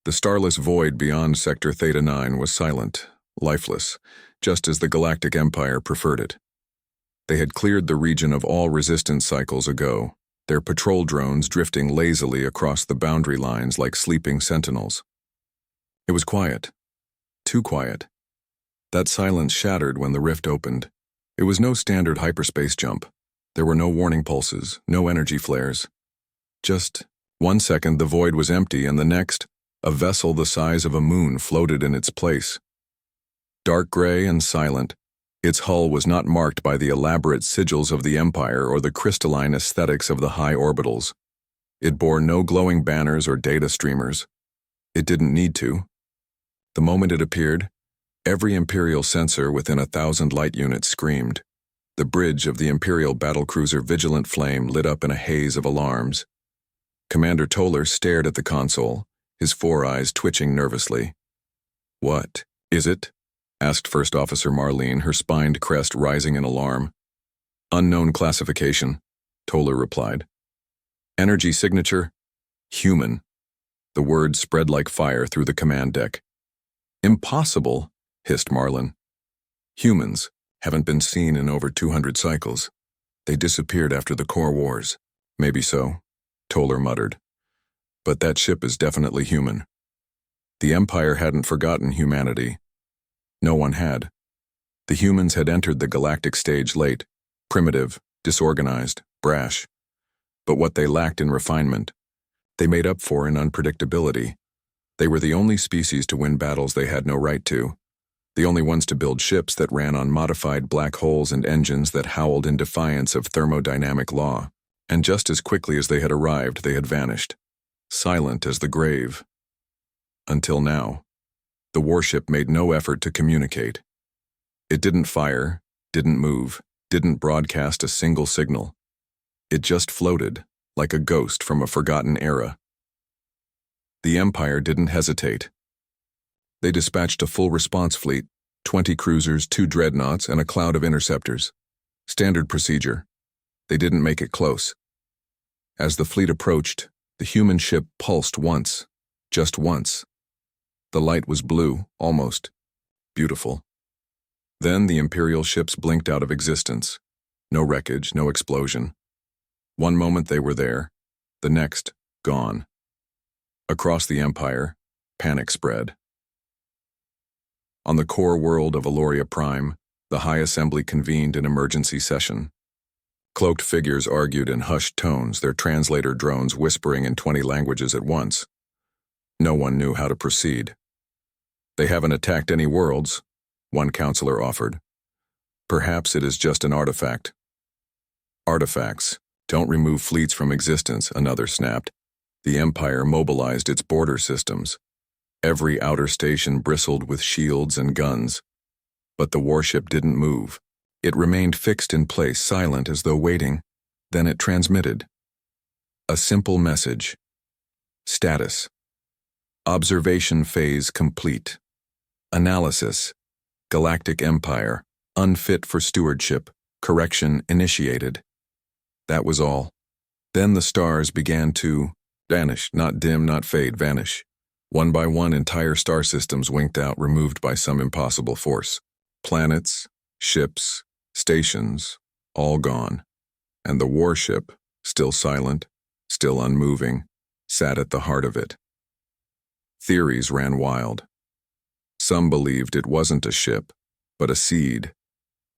The starless void beyond Sector Theta 9 was silent, lifeless, just as the Galactic Empire preferred it. They had cleared the region of all resistance cycles ago, their patrol drones drifting lazily across the boundary lines like sleeping sentinels. It was quiet. Too quiet. That silence shattered when the rift opened. It was no standard hyperspace jump. There were no warning pulses, no energy flares. Just 1 second the void was empty, and the next, a vessel the size of a moon floated in its place. Dark gray and silent, its hull was not marked by the elaborate sigils of the Empire or the crystalline aesthetics of the high orbitals. It bore no glowing banners or data streamers. It didn't need to. The moment it appeared, every Imperial sensor within 1,000 light units screamed. The bridge of the Imperial battlecruiser Vigilant Flame lit up in a haze of alarms. Commander Toller stared at the console, his 4 eyes twitching nervously. "What is it?" asked First Officer Marlene, her spined crest rising in alarm. "Unknown classification," Toller replied. "Energy signature? Human." The word spread like fire through the command deck. "Impossible," hissed Marlin. "Humans haven't been seen in over 200 cycles. They disappeared after the core wars." "Maybe so," Toller muttered. "But that ship is definitely human." The Empire hadn't forgotten humanity. No one had. The humans had entered the galactic stage late, primitive, disorganized, brash. But what they lacked in refinement, they made up for in unpredictability. They were the only species to win battles they had no right to. The only ones to build ships that ran on modified black holes and engines that howled in defiance of thermodynamic law. And just as quickly as they had arrived, they had vanished, silent as the grave. Until now. The warship made no effort to communicate. It didn't fire, didn't move, didn't broadcast a single signal. It just floated, like a ghost from a forgotten era. The Empire didn't hesitate. They dispatched a full response fleet, 20 cruisers, 2 dreadnoughts, and a cloud of interceptors. Standard procedure. They didn't make it close. As the fleet approached, the human ship pulsed once, just once. The light was blue, almost beautiful. Then the Imperial ships blinked out of existence. No wreckage, no explosion. One moment they were there, the next, gone. Across the Empire, panic spread. On the core world of Aloria Prime, the High Assembly convened an emergency session. Cloaked figures argued in hushed tones, their translator drones whispering in 20 languages at once. No one knew how to proceed. "They haven't attacked any worlds," one counselor offered. "Perhaps it is just an artifact." "Artifacts don't remove fleets from existence," another snapped. The Empire mobilized its border systems. Every outer station bristled with shields and guns. But the warship didn't move. It remained fixed in place, silent as though waiting. Then it transmitted. A simple message. Status. Observation phase complete. Analysis. Galactic Empire. Unfit for stewardship. Correction initiated. That was all. Then the stars began to vanish, not dim, not fade, vanish. One by one, entire star systems winked out, removed by some impossible force. Planets, ships, stations, all gone. And the warship, still silent, still unmoving, sat at the heart of it. Theories ran wild. Some believed it wasn't a ship, but a seed,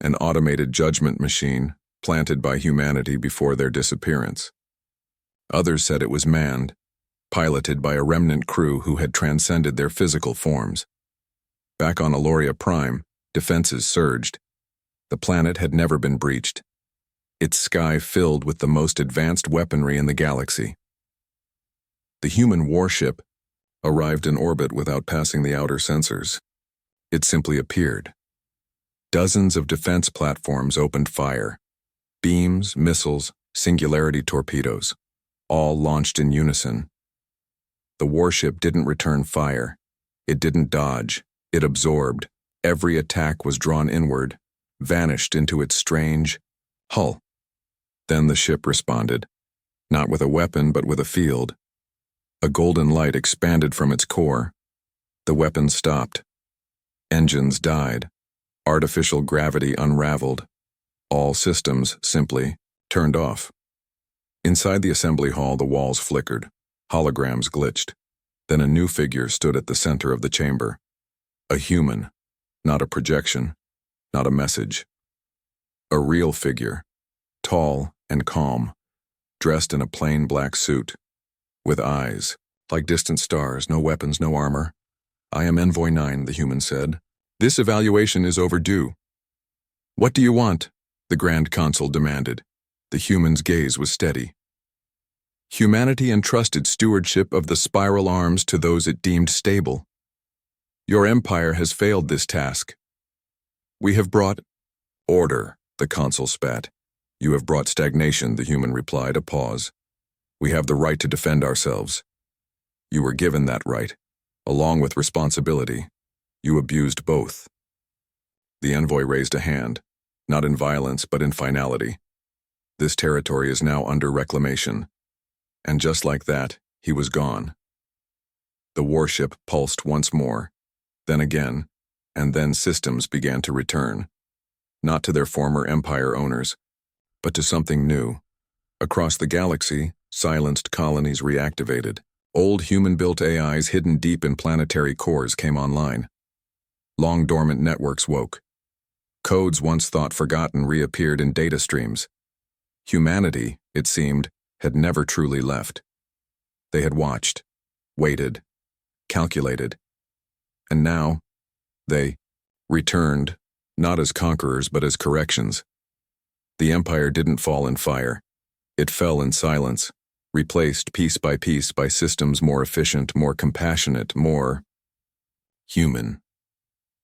an automated judgment machine planted by humanity before their disappearance. Others said it was manned, piloted by a remnant crew who had transcended their physical forms. Back on Aloria Prime, defenses surged. The planet had never been breached. Its sky filled with the most advanced weaponry in the galaxy. The human warship arrived in orbit without passing the outer sensors. It simply appeared. Dozens of defense platforms opened fire. Beams, missiles, singularity torpedoes, all launched in unison. The warship didn't return fire. It didn't dodge. It absorbed. Every attack was drawn inward, vanished into its strange hull. Then the ship responded, not with a weapon but with a field. A golden light expanded from its core. The weapons stopped. Engines died. Artificial gravity unraveled. All systems simply turned off. Inside the assembly hall, the walls flickered. Holograms glitched. Then a new figure stood at the center of the chamber. A human, not a projection, not a message. A real figure, tall and calm, dressed in a plain black suit, with eyes, like distant stars, no weapons, no armor. "I am Envoy 9, the human said. "This evaluation is overdue." "What do you want?" the Grand Consul demanded. The human's gaze was steady. "Humanity entrusted stewardship of the spiral arms to those it deemed stable. Your empire has failed this task. We have brought order," the consul spat. "You have brought stagnation," the human replied, a pause. "We have the right to defend ourselves. You were given that right, along with responsibility. You abused both." The envoy raised a hand, not in violence but in finality. This territory is now under reclamation. And just like that, he was gone. The warship pulsed once more, then again, and then systems began to return. Not to their former empire owners, but to something new. Across the galaxy, silenced colonies reactivated. Old human-built AIs hidden deep in planetary cores came online. Long-dormant networks woke. Codes once thought forgotten reappeared in data streams. Humanity, it seemed, had never truly left. They had watched, waited, calculated, and now they returned, not as conquerors but as corrections. The empire didn't fall in fire. It fell in silence, replaced piece by systems more efficient, more compassionate, more human.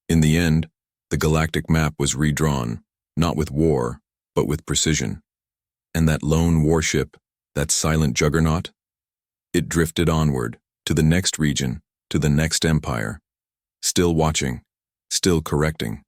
In the end, the galactic map was redrawn, not with war, but with precision. And that lone warship, that silent juggernaut, it drifted onward, to the next region, to the next empire, still watching, still correcting.